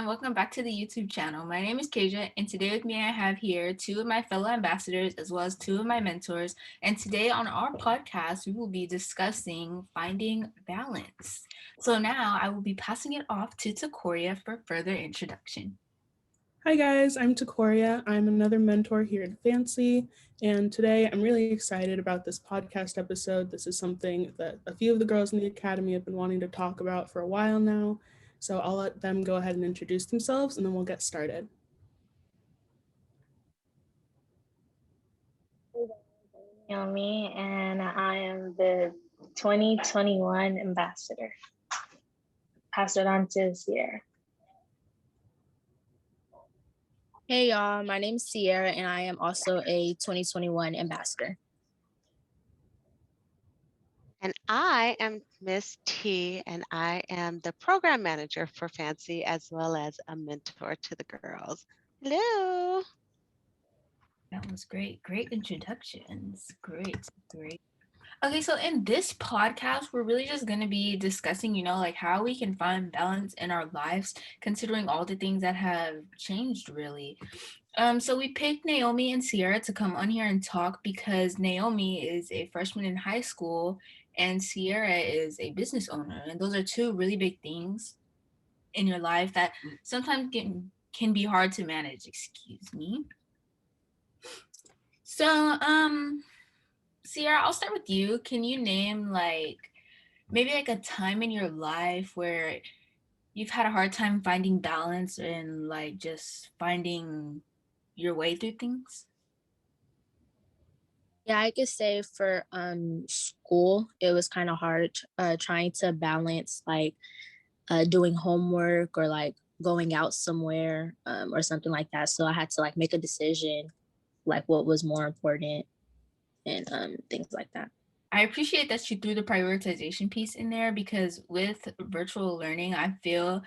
everyone. Welcome back to the YouTube channel. My name is Kasia, and today with me I have here two of my fellow ambassadors as well as two of my mentors. And today on our podcast, we will be discussing finding balance. So now I will be passing it off to Takoria for further introduction. Hi guys, I'm Takoria. I'm another mentor here at Fancy, and today I'm really excited about this podcast episode. This is something that a few of the girls in the academy have been wanting to talk about for a while now, so I'll let them go ahead and introduce themselves and then we'll get started. Naomi, and I am the 2021 ambassador. Pass it on to Sierra. Hey y'all, my name is Sierra and I am also a 2021 ambassador. And I am Miss T, and I am the program manager for Fancy as well as a mentor to the girls. Hello. That was great. Great introductions. Great. Okay, so in this podcast, we're really just going to be discussing, like how we can find balance in our lives, considering all the things that have changed, really. So we picked Naomi and Sierra to come on here and talk because Naomi is a freshman in high school and Sierra is a business owner. And those are two really big things in your life that sometimes can be hard to manage. Excuse me. So, Sierra, I'll start with you. Can you name maybe a time in your life where you've had a hard time finding balance and just finding your way through things? Yeah, I could say for school, it was kind of hard trying to balance doing homework or going out somewhere or something like that. So I had to make a decision what was more important and things like that. I appreciate that you threw the prioritization piece in there because with virtual learning, I feel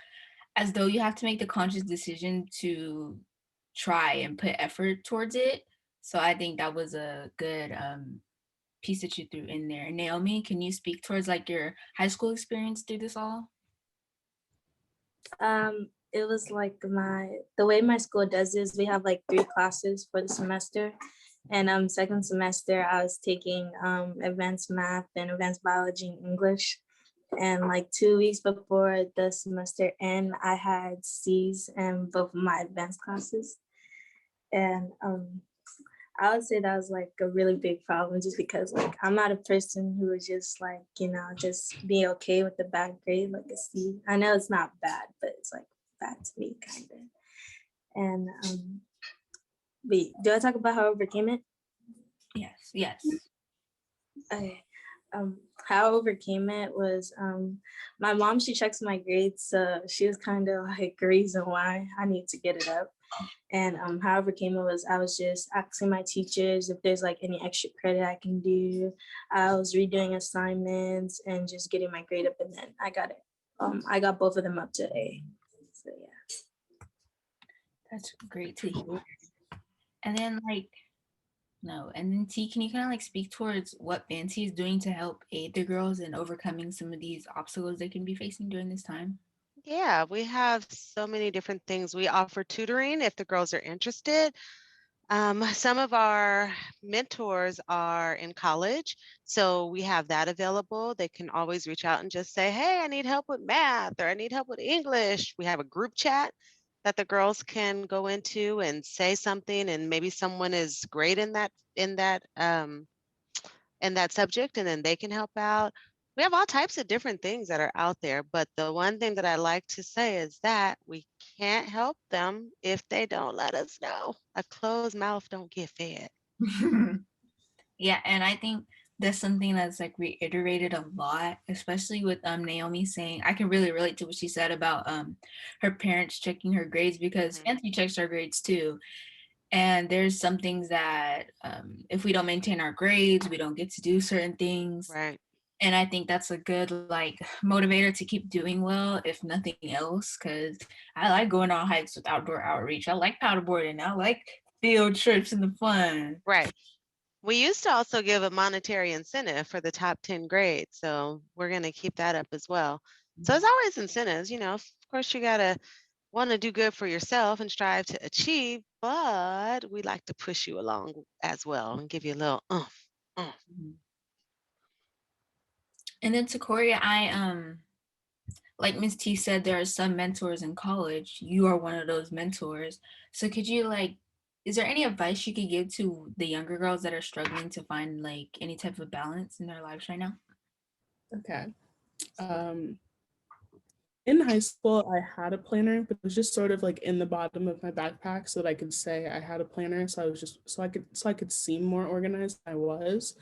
as though you have to make the conscious decision to try and put effort towards it. So I think that was a good piece that you threw in there. Naomi, can you speak towards your high school experience through this all? It was the way my school does is we have 3 classes for the semester. And second semester I was taking advanced math and advanced biology and English. And 2 weeks before the semester end, I had C's in both of my advanced classes. And I would say that was a really big problem just because I'm not a person who would just just be okay with the bad grade, like a C. I know it's not bad, but it's bad to me kind of. And wait, do I talk about how I overcame it? Yes. Okay. How I overcame it was my mom, she checks my grades, so she was kind of a reason why I need to get it up. And how I overcame it was I was just asking my teachers if there's any extra credit I can do. I was redoing assignments and just getting my grade up, and then I got it. I got both of them up to A. So yeah. That's great to hear. And then T, can you kind of speak towards what Fancy is doing to help aid the girls in overcoming some of these obstacles they can be facing during this time? Yeah, we have so many different things. We offer tutoring if the girls are interested. Some of our mentors are in college, so we have that available. They can always reach out and just say, hey, I need help with math or I need help with English. We have a group chat that the girls can go into and say something, and maybe someone is great in that subject, and then they can help out. We have all types of different things that are out there, but the one thing that I like to say is that we can't help them if they don't let us know. A closed mouth don't get fed. Yeah, and I think that's something that's reiterated a lot, especially with Naomi saying, I can really relate to what she said about her parents checking her grades because Fancy checks our grades too. And there's some things that if we don't maintain our grades, we don't get to do certain things. Right. And I think that's a good motivator to keep doing well, if nothing else, because I like going on hikes with outdoor outreach. I like paddleboarding. I like field trips and the fun. Right. We used to also give a monetary incentive for the top 10 grades, so we're going to keep that up as well. So there's always incentives, of course you got to want to do good for yourself and strive to achieve, but we like to push you along as well and give you a little umph. Mhm. And then to Korea, like Miss T said, there are some mentors in college. You are one of those mentors. So could you like, is there any advice you could give to the younger girls that are struggling to find like any type of balance in their lives right now? Okay. Um, in high school, I had a planner, but it was just sort of like in the bottom of my backpack so that I could say I had a planner. So I was just so I could seem more organized than I was.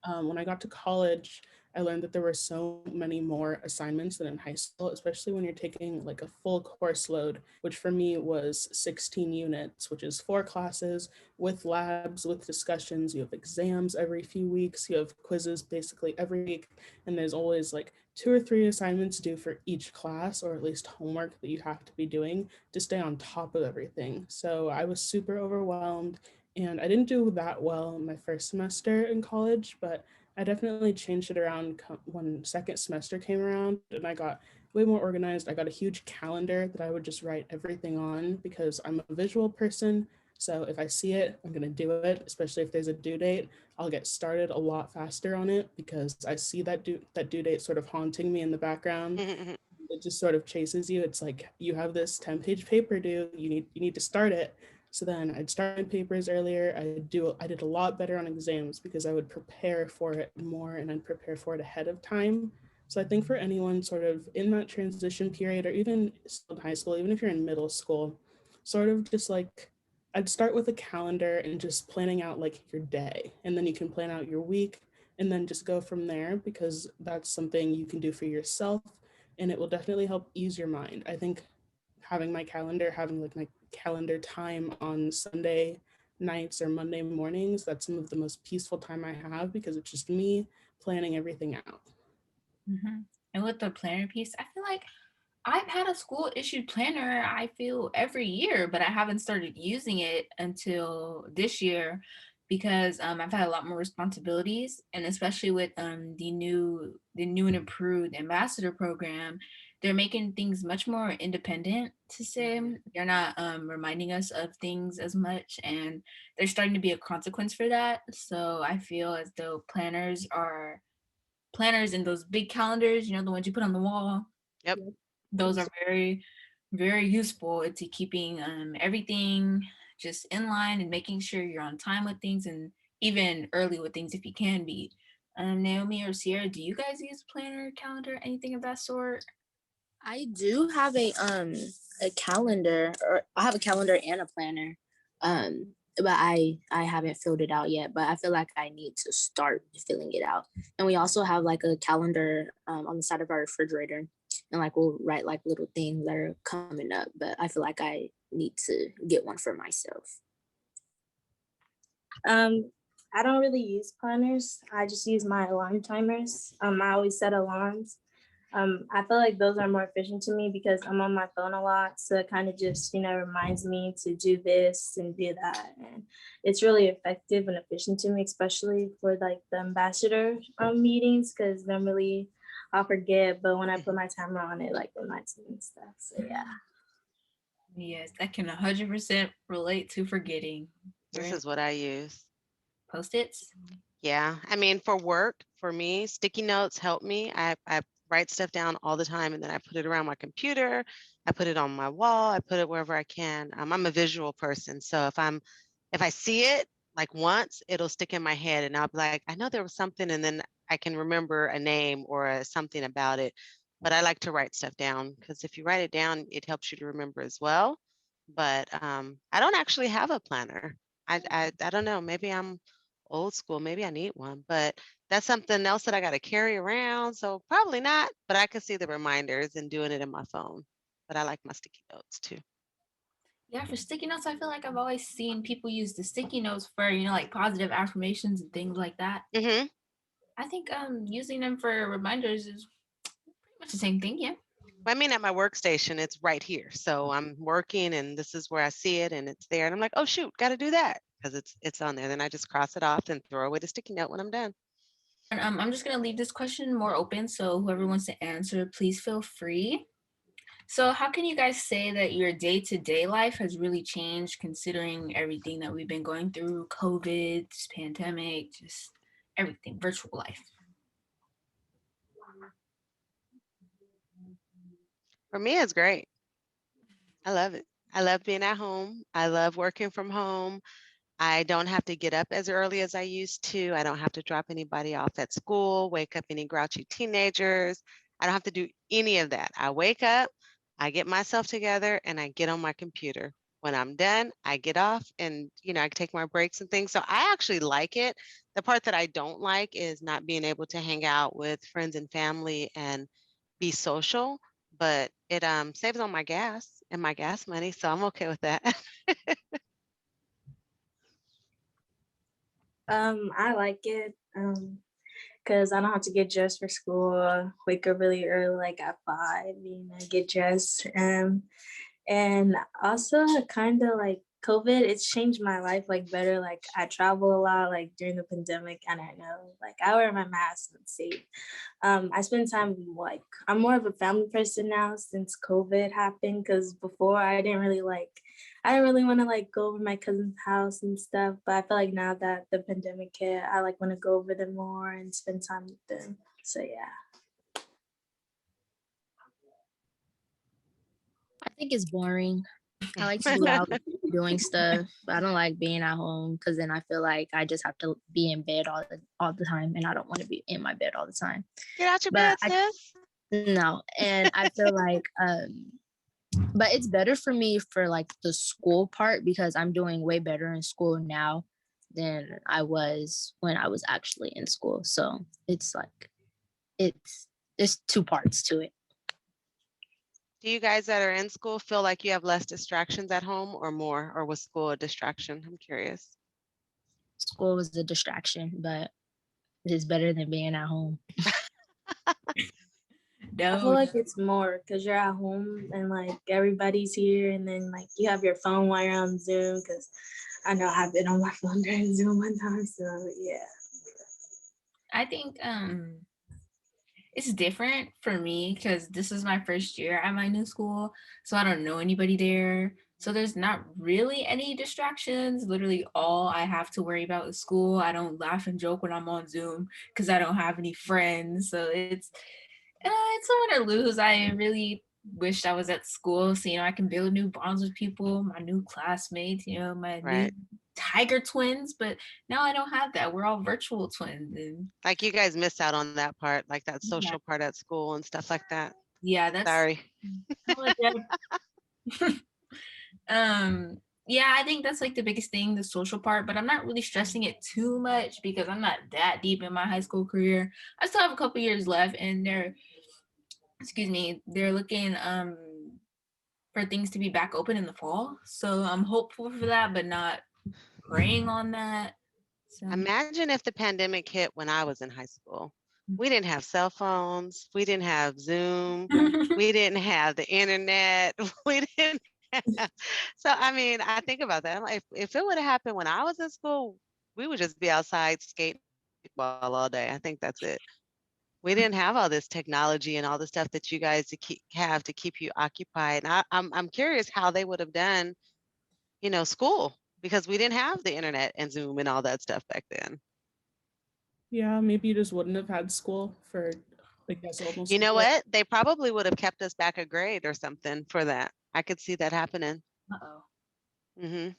When I got to college, I learned that there were so many more assignments than in high school, especially when you're taking like a full course load, which for me was 16 units, which is 4 classes with labs, with discussions. You have exams every few weeks, you have quizzes basically every week, and there's always like 2 or 3 assignments due for each class, or at least homework that you have to be doing to stay on top of everything. So I was super overwhelmed. And I didn't do that well in my first semester in college, but I definitely changed it around when second semester came around and I got way more organized. I got a huge calendar that I would just write everything on because I'm a visual person. So if I see it, I'm going to do it, especially if there's a due date. I'll get started a lot faster on it because I see that due date sort of haunting me in the background. It just sort of chases you. It's like you have this 10-page paper due. You need to start it. So then I'd start my papers earlier. I did a lot better on exams because I would prepare for it more and I'd prepare for it ahead of time. So I think for anyone sort of in that transition period or even still in high school, even if you're in middle school, sort of just like I'd start with a calendar and just planning out like your day. And then you can plan out your week and then just go from there because that's something you can do for yourself and it will definitely help ease your mind. I think having like my calendar time on Sunday nights or Monday mornings, that's some of the most peaceful time I have because it's just me planning everything out. And with the planner piece, I feel like I've had a school issued planner, I feel every year, but I haven't started using it until this year because I've had a lot more responsibilities, and especially with the new and improved ambassador program, they're making things much more independent to say. They're not reminding us of things as much, and there's starting to be a consequence for that. So I feel as though planners and those big calendars, you know, the ones you put on the wall, Yep. those are very, very useful to keeping everything just in line and making sure you're on time with things and even early with things if you can be. Naomi or Sierra, do you guys use planner, calendar, anything of that sort? I do have a calendar, or I have a calendar and a planner. But I haven't filled it out yet, but I feel like I need to start filling it out. And we also have like a calendar on the side of our refrigerator, and like we'll write like little things that are coming up, but I feel like I need to get one for myself. I don't really use planners. I just use my alarm timers. I always set alarms. I feel like those are more efficient to me because I'm on my phone a lot. So it kind of just, reminds me to do this and do that. And it's really effective and efficient to me, especially for like the ambassador meetings, because normally I'll forget, but when I put my timer on it, like reminds me and stuff. So yeah. Yes, that can 100% relate to forgetting. This Right? is what I use. Post-its? Yeah. I mean, for work, for me, sticky notes help me. I write stuff down all the time and then I put it around my computer. I put it on my wall. I put it wherever I can. I'm a visual person. So if I see it like once, it'll stick in my head and I'll be like, I know there was something. And then I can remember a name or something about it. But I like to write stuff down because if you write it down, it helps you to remember as well. But I don't actually have a planner. I don't know. Maybe I'm old school. Maybe I need one, but that's something else that I got to carry around. So probably not, but I can see the reminders and doing it in my phone. But I like my sticky notes too. Yeah, for sticky notes, I feel like I've always seen people use the sticky notes for, you know, like positive affirmations and things like that. Hmm. I think using them for reminders is pretty much the same thing, yeah. I mean, at my workstation, it's right here. So I'm working and this is where I see it and it's there. And I'm like, oh shoot, got to do that because it's on there. Then I just cross it off and throw away the sticky note when I'm done. And I'm just gonna leave this question more open, so whoever wants to answer, please feel free. So how can you guys say that your day-to-day life has really changed considering everything that we've been going through, COVID, this pandemic, just everything, virtual life? For me, it's great. I love it. I love being at home. I love working from home. I don't have to get up as early as I used to. I don't have to drop anybody off at school, wake up any grouchy teenagers. I don't have to do any of that. I wake up, I get myself together, and I get on my computer. When I'm done, I get off and, I take my breaks and things. So I actually like it. The part that I don't like is not being able to hang out with friends and family and be social, but it saves on my gas and my gas money, so I'm okay with that. I like it because I don't have to get dressed for school, wake up really early, like at 5, get dressed. And also kind of like COVID, it's changed my life like better. Like I travel a lot like during the pandemic, and I know like I wear my mask and safe. I spend time like I'm more of a family person now since COVID happened, because before I didn't really want to like go over my cousin's house and stuff. But I feel like now that the pandemic hit, I like want to go over them more and spend time with them. So yeah. I think it's boring. I like to be out doing stuff. I don't like being at home because then I feel like I just have to be in bed all the time, and I don't want to be in my bed all the time. Get out your But bed, sis. no, and I feel like but it's better for me for like the school part because I'm doing way better in school now than I was when I was actually in school. So it's like there's two parts to it. Do you guys that are in school feel like you have less distractions at home or more, or was school a distraction? I'm curious. School was a distraction, but it's better than being at home. I feel No, like it's more because you're at home and like everybody's here, and then like you have your phone while you're on Zoom. Because I know I've been on my phone during Zoom one time, so yeah. I think it's different for me because this is my first year at my new school, so I don't know anybody there. So there's not really any distractions. Literally, all I have to worry about is school. I don't laugh and joke when I'm on Zoom because I don't have any friends. So it's a win or lose. I really wished I was at school so I can build new bonds with people, my new classmates, my new Right. tiger twins. But now I don't have that. We're all virtual twins, and Like you guys miss out on that part, like that yeah, social part at school and stuff like that. yeah, that's Sorry. yeah, I think that's like the biggest thing, the social part, but I'm not really stressing it too much because I'm not that deep in my high school career. I still have a couple years left, and they're looking for things to be back open in the fall. So I'm hopeful for that, but not praying on that. So Imagine if the pandemic hit when I was in high school. We didn't have cell phones. We didn't have Zoom. We didn't have the internet. We didn't have. So, I mean, I think about that. I'm like, if it would have happened when I was in school, we would just be outside skating ball all day. I think that's it. We didn't have all this technology and all the stuff that you guys have to keep you occupied. And I'm curious how they would have done, school because we didn't have the internet and Zoom and all that stuff back then. Yeah, maybe you just wouldn't have had school for, I guess, almost You a know year. what? They probably would have kept us back a grade or something for that. I could see that happening. uh-oh. hmm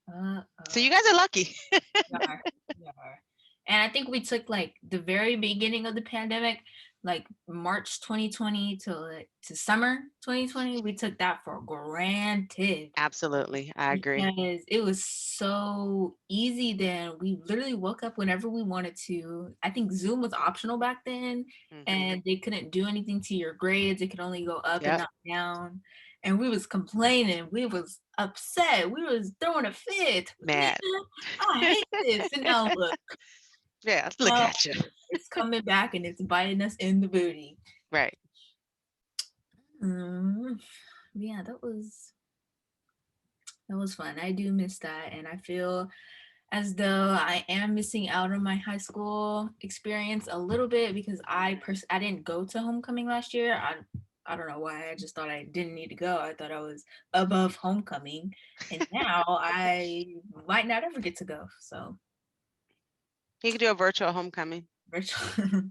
Uh-oh. So you guys are lucky. We are. We are. And I think we took like the very beginning of the pandemic, like March 2020 to summer 2020, we took that for granted. Absolutely. I agree. Because it was so easy then. We literally woke up whenever we wanted to. I think Zoom was optional back then, hmm and they couldn't do anything to your grades. It could only go up and Yep. not down. And we was complaining. We was upset. We was throwing a fit. Man, Mad. I hate this. And now look, Yeah. Look well, at you. it's coming back and it's biting us in the booty. Right. Yeah, that was fun. I do miss that, and I feel as though I am missing out on my high school experience a little bit because I didn't go to homecoming last year. I don't know why. I just thought I didn't need to go. I thought I was above homecoming. And now I might not ever get to go. So You could do a virtual homecoming. virtual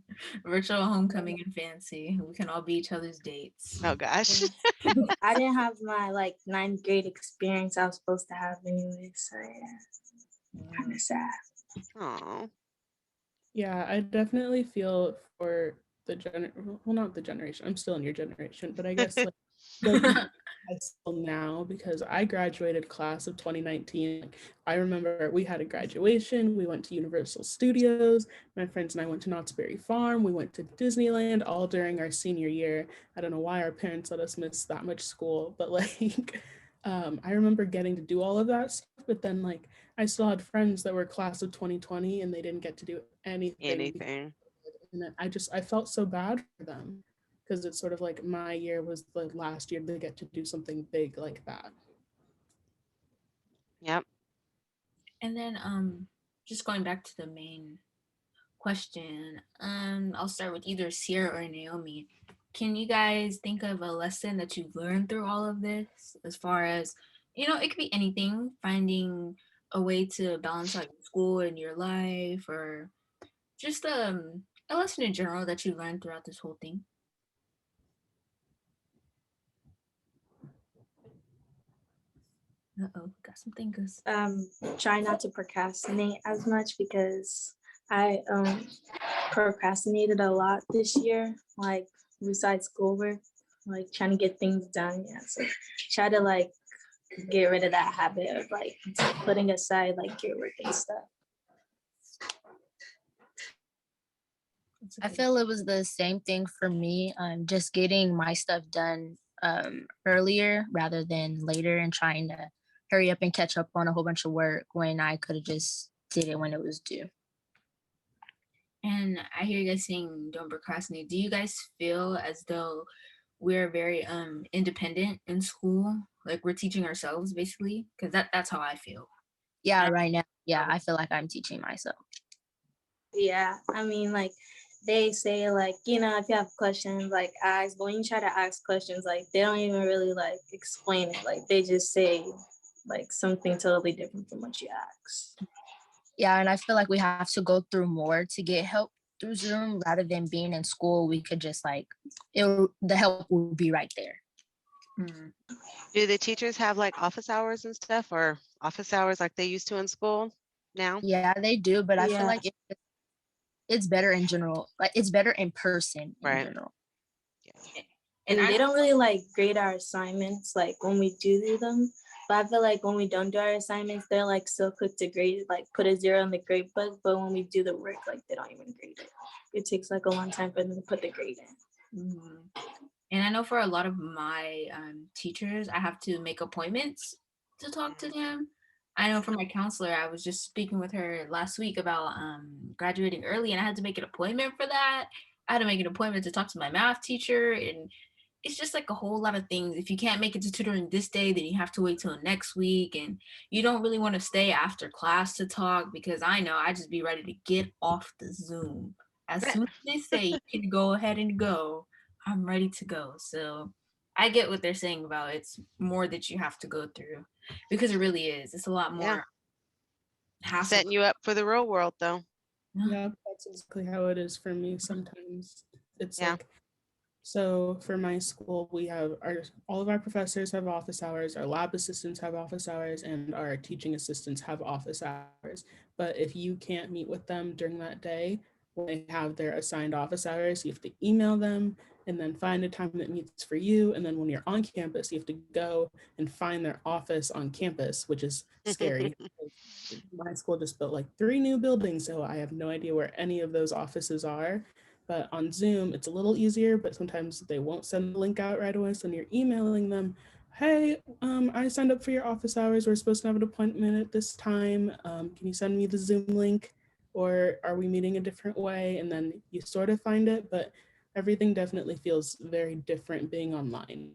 virtual homecoming and fancy. We can all be each other's dates. Oh gosh. I didn't have my like ninth grade experience I was supposed to have anyway, so yeah, kind of sad. Oh. Yeah, I definitely feel for the well, not the generation. I'm still in your generation, but I guess like the people in high school now, because I graduated class of 2019. I remember we had a graduation. We went to Universal Studios. My friends and I went to Knott's Berry Farm. We went to Disneyland all during our senior year. I don't know why our parents let us miss that much school, but like I remember getting to do all of that stuff, but then like I still had friends that were class of 2020 and they didn't get to do anything. Anything. And I felt so bad for them because it's sort of like my year was the last year to get to do something big like that. Yep. And then just going back to the main question, I'll start with either Sierra or Naomi. Can you guys think of a lesson that you've learned through all of this, as far as, you know, it could be anything, finding a way to balance out your school and your life, or just a lesson in general that you learned throughout this whole thing? Uh-oh, got some thinkers. Try not to procrastinate as much because I procrastinated a lot this year, like besides schoolwork, like trying to get things done. Yeah, so try to like get rid of that habit of like putting aside like your work and stuff. I feel it was the same thing for me. Just getting my stuff done earlier rather than later, and trying to hurry up and catch up on a whole bunch of work when I could have just did it when it was due. And I hear you guys saying don't procrastinate. Do you guys feel as though we're very independent in school? Like we're teaching ourselves basically? Because that's how I feel. Yeah, right now, yeah, I feel like I'm teaching myself. Yeah, I mean, like they say, like, you know, if you have questions, like ask. But when you try to ask questions, like they don't even really like explain it. Like they just say like something totally different from what you asked. Yeah, and I feel like we have to go through more to get help through Zoom rather than being in school. We could just like the help will be right there. Mm. Do the teachers have like office hours and stuff, or office hours like they used to in school now? Yeah, they do, but I feel Yeah. like it's better in general. Like it's better in person in Right. general. And they don't really like grade our assignments like when we do them. But I feel like when we don't do our assignments, they're like so quick to grade it, like put a 0 in the grade book. But when we do the work, like they don't even grade it. It takes like a long time for them to put the grade in. Mhm. And I know for a lot of my teachers, I have to make appointments to talk to them. I know for my counselor, I was just speaking with her last week about graduating early, and I had to make an appointment for that. I had to make an appointment to talk to my math teacher, and it's just like a whole lot of things. If you can't make it to tutoring this day, then you have to wait till next week, and you don't really want to stay after class to talk, because I know I just be ready to get off the Zoom as soon as they say you can go ahead and go. I'm ready to go. So I get what they're saying about it's more that you have to go through, because it really is. It's a lot more Yeah. hassle. Setting you up for the real world though. Yeah, that's exactly how it is for me sometimes. It's Yeah. like, so for my school, we have all of our professors have office hours, our lab assistants have office hours, and our teaching assistants have office hours. But if you can't meet with them during that day, when they have their assigned office hours, you have to email them and then find a time that meets for you. And then when you're on campus, you have to go and find their office on campus, which is scary. My school just built like 3 new buildings, so I have no idea where any of those offices are. But on Zoom, it's a little easier, but sometimes they won't send the link out right away. So when you're emailing them, hey, I signed up for your office hours. We're supposed to have an appointment at this time. Can you send me the Zoom link? Or are we meeting a different way? And then you sort of find it, but everything definitely feels very different being online.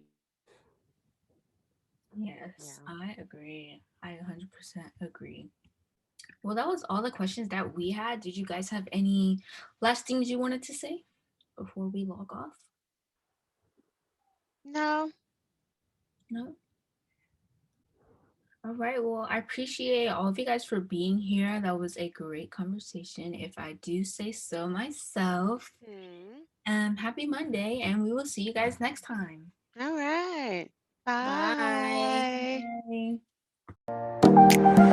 Yes, Yeah. I agree. I 100% agree. Well, that was all the questions that we had. Did you guys have any last things you wanted to say before we log off? No. No. All right. Well, I appreciate all of you guys for being here. That was a great conversation, if I do say so myself. Happy Monday, and we will see you guys next time. All right. Bye. Bye. Bye.